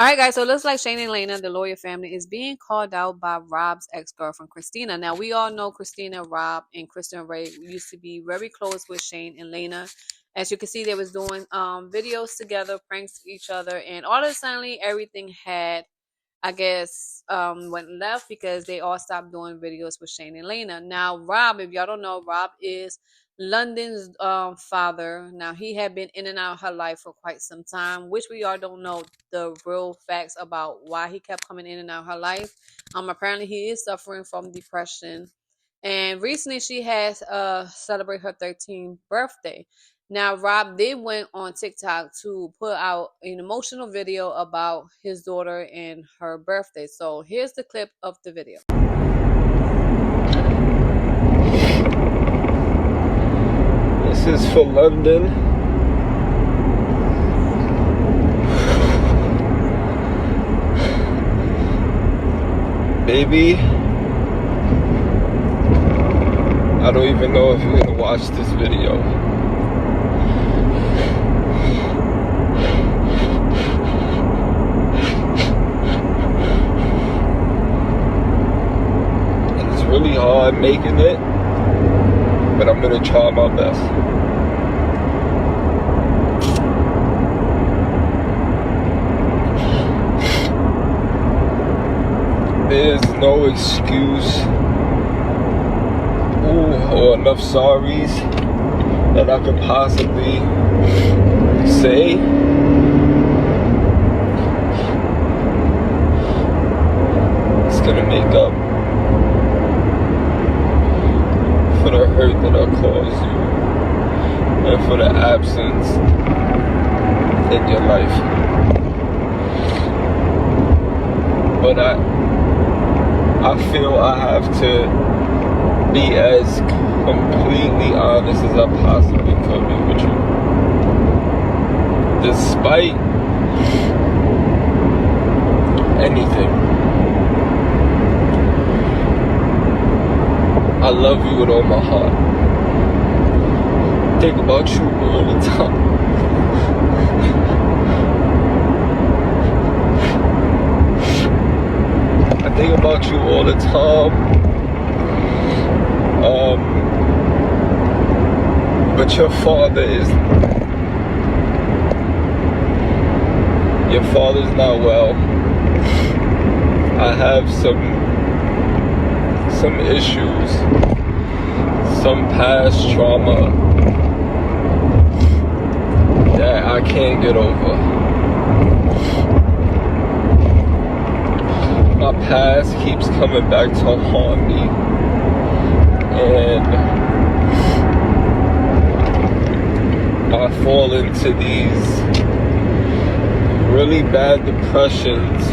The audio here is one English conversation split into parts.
right, guys, so it looks like Shane and Lena, the lawyer family, is being called out by Rob's ex-girlfriend, Kristina. Now, we all know Kristina, Rob, and Kristen Ray used to be very close with Shane and Lena. As you can see, they was doing videos together, pranks each other, and all of a sudden, everything had, I guess, went left because they all stopped doing videos with Shane and Lena. Now, Rob, if y'all don't know, Rob is London's father. Now, he had been in and out of her life for quite some time, which we all don't know the real facts about why he kept coming in and out of her life. Apparently, he is suffering from depression. And recently, she has celebrated her 13th birthday. Now, Rob did went on TikTok to put out an emotional video about his daughter and her birthday. So here's the clip of the video. This is for London. Baby, I don't even know if you're gonna watch this video. And it's really hard making it, but I'm gonna try my best. There's no excuse or enough sorries that I could possibly say. It's gonna make up for the hurt that I caused you and for the absence in your life. But I feel I have to be as completely honest as I possibly could be with you. Despite anything, I love you with all my heart. Think about you all the time. I think about you all the time. But your father's not well. I have some issues, some past trauma that I can't get over. My past keeps coming back to haunt me, and I fall into these really bad depressions,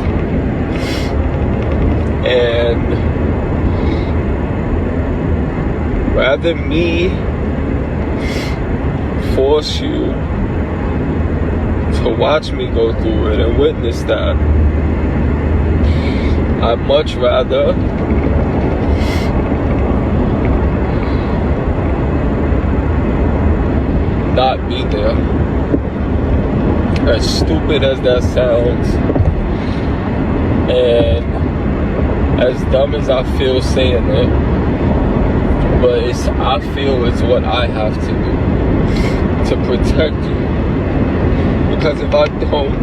and rather me force you to watch me go through it and witness that, I'd much rather not be there. As stupid as that sounds, and as dumb as I feel saying it, but I feel it's what I have to do to protect you. Because if I don't,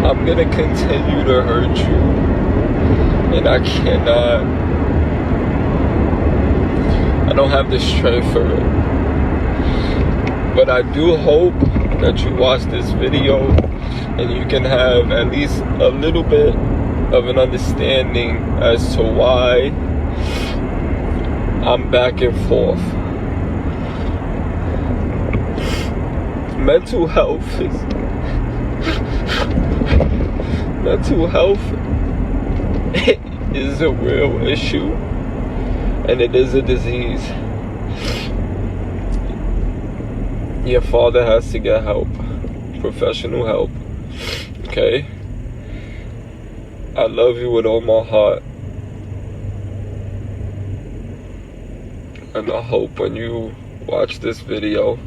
I'm gonna continue to hurt you, and I don't have the strength for it. But I do hope that you watch this video and you can have at least a little bit of an understanding as to why I'm back and forth. Mental health is a real issue, and it is a disease. Your father has to get help, professional help, okay? I love you with all my heart, and I hope when you watch this video,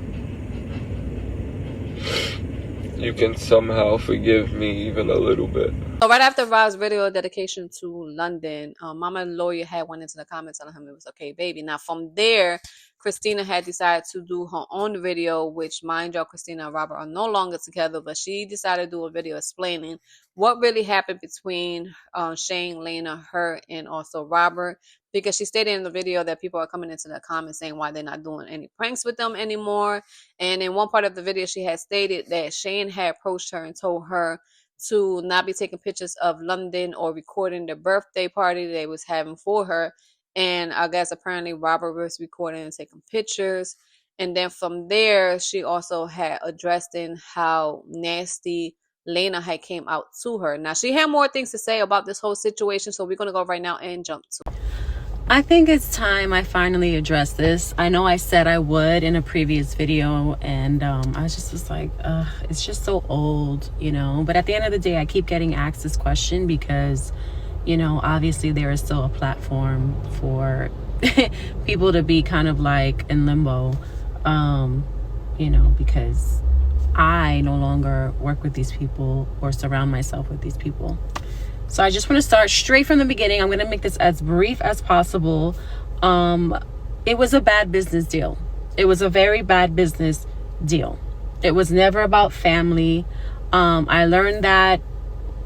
you can somehow forgive me even a little bit. So right after Rob's video dedication to London, Mama Lawyer had went into the comments telling him it was okay, baby. Now from there, Kristina had decided to do her own video, which, mind y'all, Kristina and Robert are no longer together, but she decided to do a video explaining what really happened between Shane, Lena, her, and also Robert, because she stated in the video that people are coming into the comments saying why they're not doing any pranks with them anymore. And in one part of the video, she had stated that Shane had approached her and told her to not be taking pictures of London or recording the birthday party they was having for her. And I guess apparently Robert was recording and taking pictures. And then from there, she also had addressed in how nasty Lena had came out to her. Now, she had more things to say about this whole situation, so we're going to go right now and jump to it. I think it's time I finally address this. I know I said I would in a previous video, and I was like, it's just so old, you know. But at the end of the day, I keep getting asked this question because, you know, obviously there is still a platform for people to be kind of like in limbo, you know, because I no longer work with these people or surround myself with these people. So I just want to start straight from the beginning. I'm going to make this as brief as possible. It was a bad business deal. It was a very bad business deal. It was never about family. I learned that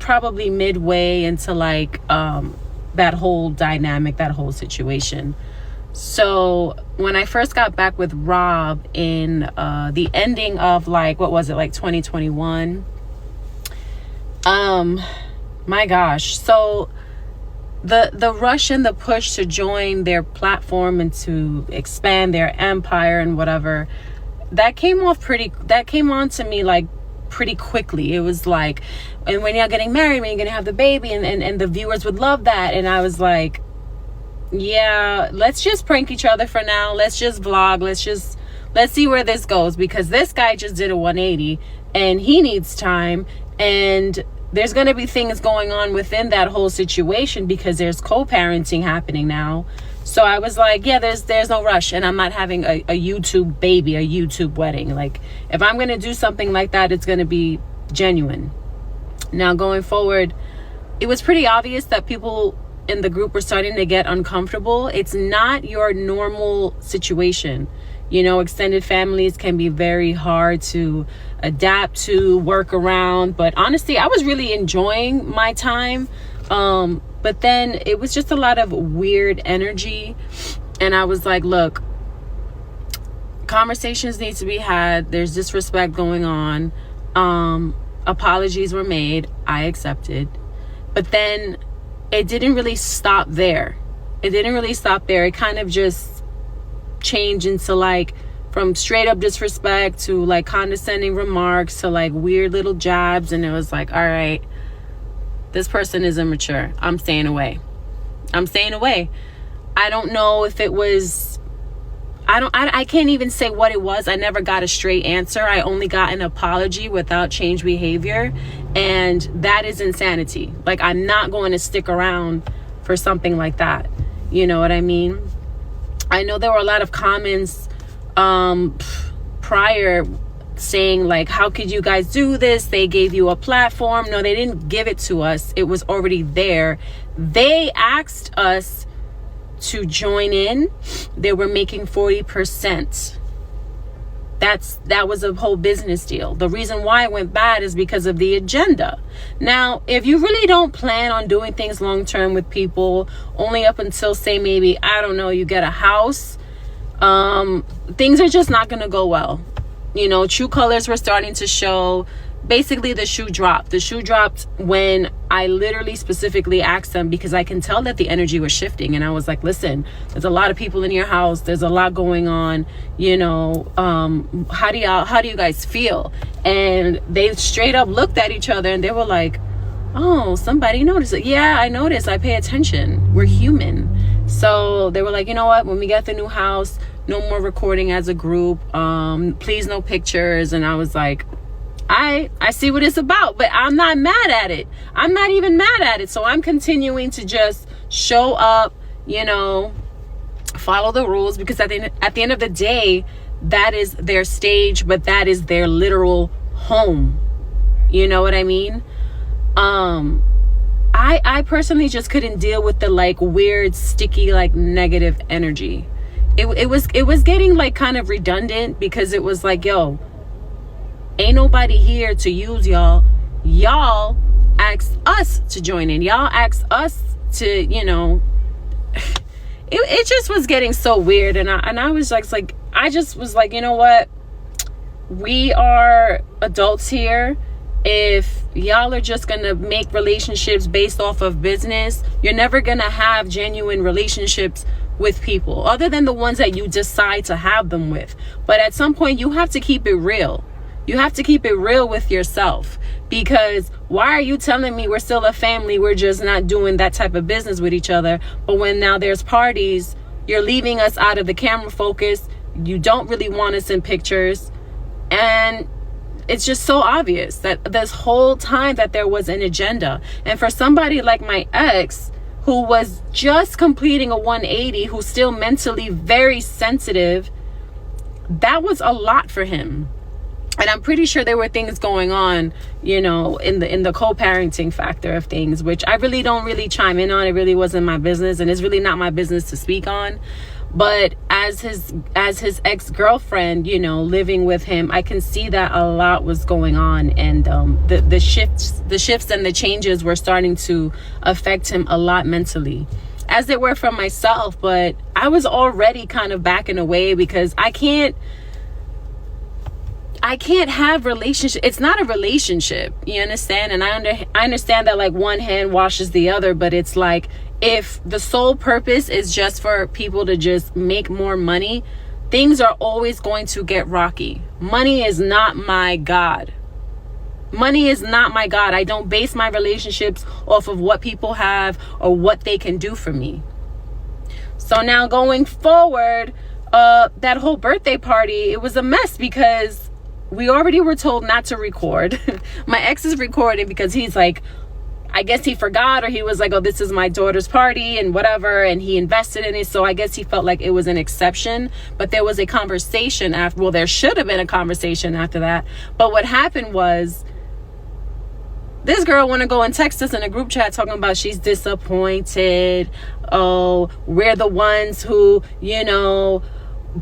probably midway into like that whole dynamic, that whole situation. So when I first got back with Rob in the ending of like, what was it, like 2021? My gosh. So the rush and the push to join their platform and to expand their empire and whatever, that came on to me like pretty quickly. It was like, and when you're getting married, when you're gonna have the baby, and the viewers would love that. And I was like, yeah, let's just prank each other for now. Let's just vlog. Let's see where this goes, because this guy just did a 180 and he needs time, and there's going to be things going on within that whole situation because there's co-parenting happening now. So I was like, yeah, there's no rush, and I'm not having a YouTube baby, a YouTube wedding. Like, if I'm going to do something like that, it's going to be genuine. Now, going forward, it was pretty obvious that people in the group were starting to get uncomfortable. It's not your normal situation. You know, extended families can be very hard to adapt to, work around. But honestly, I was really enjoying my time. But then it was just a lot of weird energy. And I was like, look, conversations need to be had. There's disrespect going on. Apologies were made. I accepted. But then it didn't really stop there. It kind of just changed into like from straight up disrespect to like condescending remarks to like weird little jabs. And it was like, all right, this person is immature. I'm staying away. I don't know if it was, I can't even say what it was. I never got a straight answer. I only got an apology without change behavior. And that is insanity. Like, I'm not going to stick around for something like that. You know what I mean? I know there were a lot of comments prior saying like, how could you guys do this? They gave you a platform. No, they didn't give it to us. It was already there. They asked us to join in. They were making 40%. That was a whole business deal. The reason why it went bad is because of the agenda. Now, if you really don't plan on doing things long term with people, only up until, say, maybe, I don't know, you get a house, things are just not going to go well. You know, true colors were starting to show. Basically, the shoe dropped. The shoe dropped when I literally specifically asked them, because I can tell that the energy was shifting. And I was like, listen, there's a lot of people in your house. There's a lot going on. You know, how do you guys feel? And they straight up looked at each other and they were like, oh, somebody noticed it. Yeah, I noticed. I pay attention. We're human. So they were like, you know what? When we get the new house, no more recording as a group. Please, no pictures. And I was like, I see what it's about, but I'm not mad at it. I'm not even mad at it. So I'm continuing to just show up, you know, follow the rules, because at the end of the day, that is their stage, but that is their literal home. You know what I mean? I personally just couldn't deal with the like weird, sticky, like negative energy. It was getting like kind of redundant, because it was like, yo, ain't nobody here to use y'all. Y'all asked us to join in. Y'all asked us to, you know, it just was getting so weird. And I was like, I just was like, you know what? We are adults here. If y'all are just gonna make relationships based off of business, you're never gonna have genuine relationships with people, other than the ones that you decide to have them with. But at some point, you have to keep it real. You have to keep it real with yourself, because why are you telling me we're still a family, we're just not doing that type of business with each other, but when now there's parties, you're leaving us out of the camera focus, you don't really want us in pictures, and it's just so obvious that this whole time that there was an agenda. And for somebody like my ex, who was just completing a 180, who's still mentally very sensitive, that was a lot for him. And I'm pretty sure there were things going on, you know, in the co-parenting factor of things, which I really don't really chime in on. It really wasn't my business, and it's really not my business to speak on. But as his ex-girlfriend, you know, living with him, I can see that a lot was going on, and the shifts and the changes were starting to affect him a lot mentally, as they were for myself. But I was already kind of backing away, because I can't have relationship. It's not a relationship, you understand? And I understand that like one hand washes the other, but it's like, if the sole purpose is just for people to just make more money, things are always going to get rocky. Money is not my God. Money is not my God. I don't base my relationships off of what people have or what they can do for me. So now going forward, that whole birthday party, it was a mess, because we already were told not to record. My ex is recording because he's like, I guess he forgot, or he was like, oh, this is my daughter's party and whatever, and he invested in it, so I guess he felt like it was an exception. But there was a conversation after, well, there should have been a conversation after that. But what happened was, this girl want to go and text us in a group chat talking about she's disappointed. Oh, we're the ones who, you know,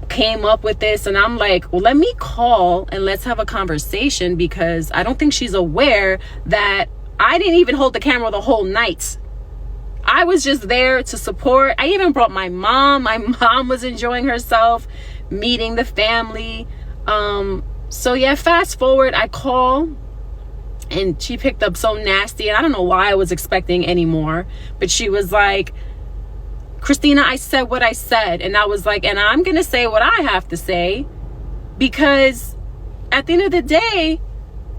came up with this. And I'm like, well, let me call and let's have a conversation, because I don't think she's aware that I didn't even hold the camera the whole night. I was just there to support. I even brought my mom. My mom was enjoying herself, meeting the family. So yeah, fast forward, I call, and she picked up so nasty, and I don't know why I was expecting any more, but she was like, Kristina, I said what I said. And I was like, and I'm gonna say what I have to say, because at the end of the day,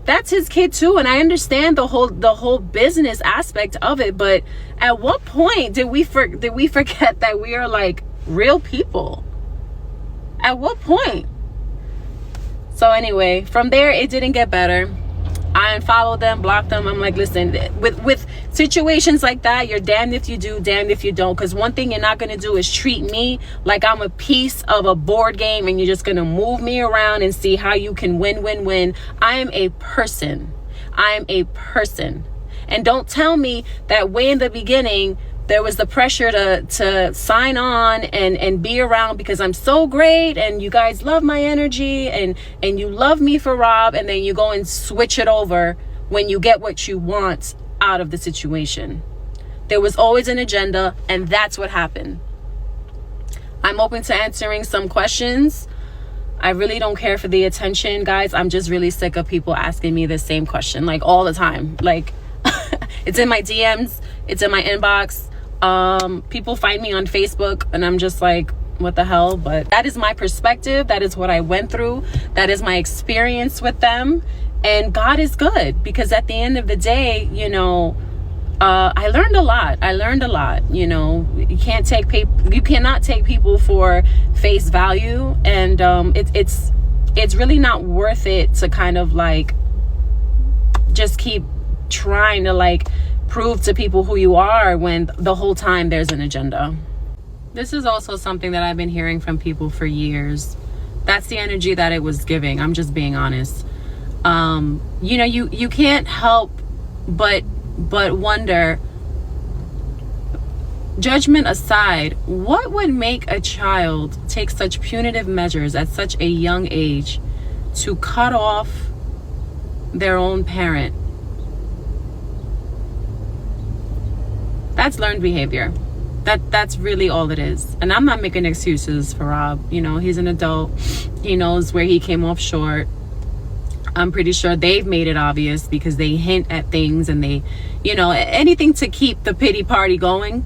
that's his kid too. And I understand the whole business aspect of it, but at what point did we forget that we are like real people? At what point? So anyway, from there, it didn't get better. I unfollowed them, blocked them. I'm like, listen, with situations like that, you're damned if you do, damned if you don't. Because one thing you're not going to do is treat me like I'm a piece of a board game, and you're just going to move me around and see how you can win. I am a person. And don't tell me that way in the beginning, there was the pressure to sign on and be around because I'm so great and you guys love my energy and you love me for Rob, and then you go and switch it over when you get what you want out of the situation. There was always an agenda, and that's what happened. I'm open to answering some questions. I really don't care for the attention, guys. I'm just really sick of people asking me the same question, like all the time. Like it's in my DMs, it's in my inbox. People find me on Facebook, and I'm just like, what the hell? But that is my perspective. That is what I went through. That is my experience with them. And God is good, because at the end of the day, you know, I learned a lot. You know, you cannot take people for face value, and it's really not worth it to kind of like just keep trying to like prove to people who you are when the whole time there's an agenda. This is also something that I've been hearing from people for years. That's the energy that it was giving. I'm just being honest. You know, you can't help but wonder, judgment aside, what would make a child take such punitive measures at such a young age to cut off their own parent? That's learned behavior. That's really all it is. And I'm not making excuses for Rob. You know, he's an adult. He knows where he came off short. I'm pretty sure they've made it obvious because they hint at things, and they, you know, anything to keep the pity party going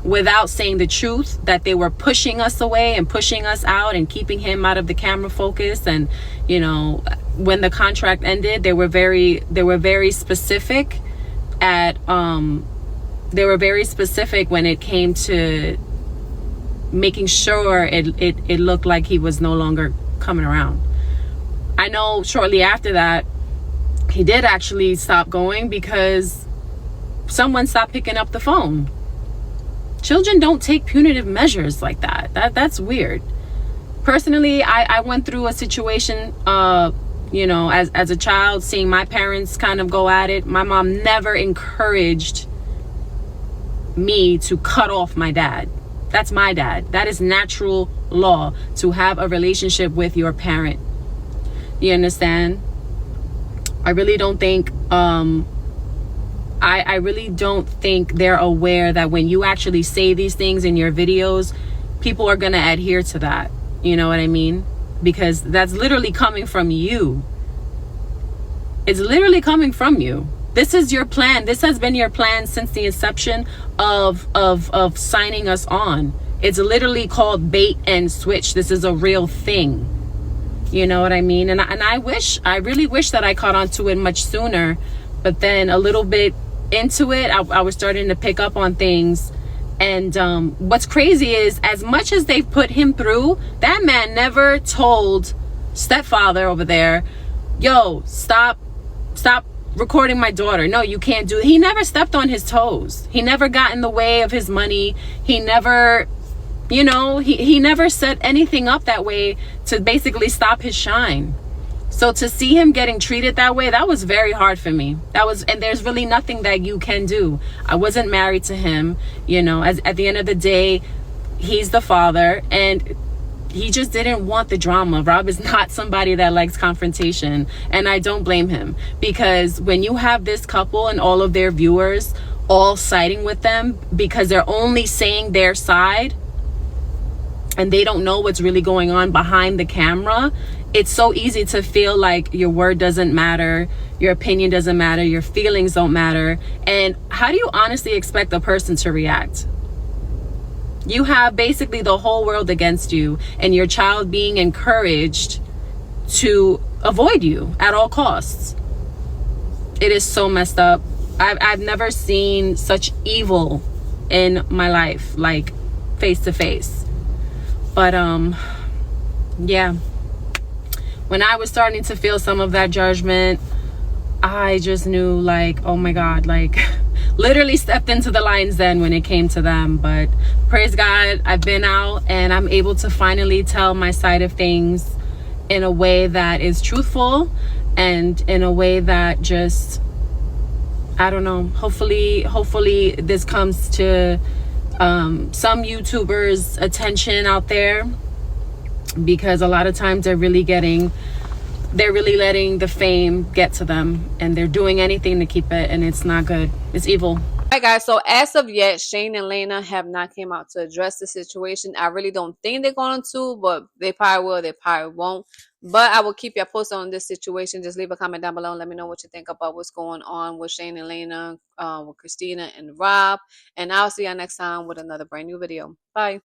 without saying the truth, that they were pushing us away and pushing us out and keeping him out of the camera focus. And, you know, when the contract ended, they were very specific at, they were very specific when it came to making sure it looked like he was no longer coming around. I know shortly after that, he did actually stop going because someone stopped picking up the phone. Children don't take punitive measures like that. That's weird. Personally, I went through a situation, you know, as a child, seeing my parents kind of go at it. My mom never encouraged me to cut off my dad. That's my dad. That is natural law, to have a relationship with your parent. You understand? I really don't think I really don't think they're aware that when you actually say these things in your videos, people are going to adhere to that. You know what I mean? Because that's literally coming from you. It's literally coming from you. This is your plan. This has been your plan since the inception of signing us on. It's literally called bait and switch. This is a real thing. You know what I mean? And I really wish that I caught on to it much sooner. But then a little bit into it, I was starting to pick up on things. And what's crazy is, as much as they've put him through, that man never told stepfather over there, yo, stop recording my daughter. No, you can't do it. He never stepped on his toes. He never got in the way of his money. He never, you know, he never set anything up that way to basically stop his shine. So to see him getting treated that way, that was very hard for me. And there's really nothing that you can do. I wasn't married to him, you know, at the end of the day, he's the father, and he just didn't want the drama. Rob is not somebody that likes confrontation, and I don't blame him, because when you have this couple and all of their viewers all siding with them because they're only saying their side and they don't know what's really going on behind the camera, it's so easy to feel like your word doesn't matter, your opinion doesn't matter, your feelings don't matter. And how do you honestly expect a person to react? You have basically the whole world against you, and your child being encouraged to avoid you at all costs. It is so messed up. I've never seen such evil in my life, like face to face. But yeah, when I was starting to feel some of that judgment, I just knew, like, oh my God, like literally stepped into the lion's den when it came to them. But praise God, I've been out and I'm able to finally tell my side of things in a way that is truthful, and in a way that just, I don't know, hopefully this comes to some YouTubers' attention out there, because a lot of times they're really letting the fame get to them, and they're doing anything to keep it, and it's not good. It's evil. All right, guys, so as of yet, Shane and Lena have not came out to address the situation. I really don't think they're going to, but they probably will, they probably won't. But I will keep you posted on this situation. Just leave a comment down below and let me know what you think about what's going on with Shane and Lena, with Kristina and Rob. And I'll see you next time with another brand new video. Bye.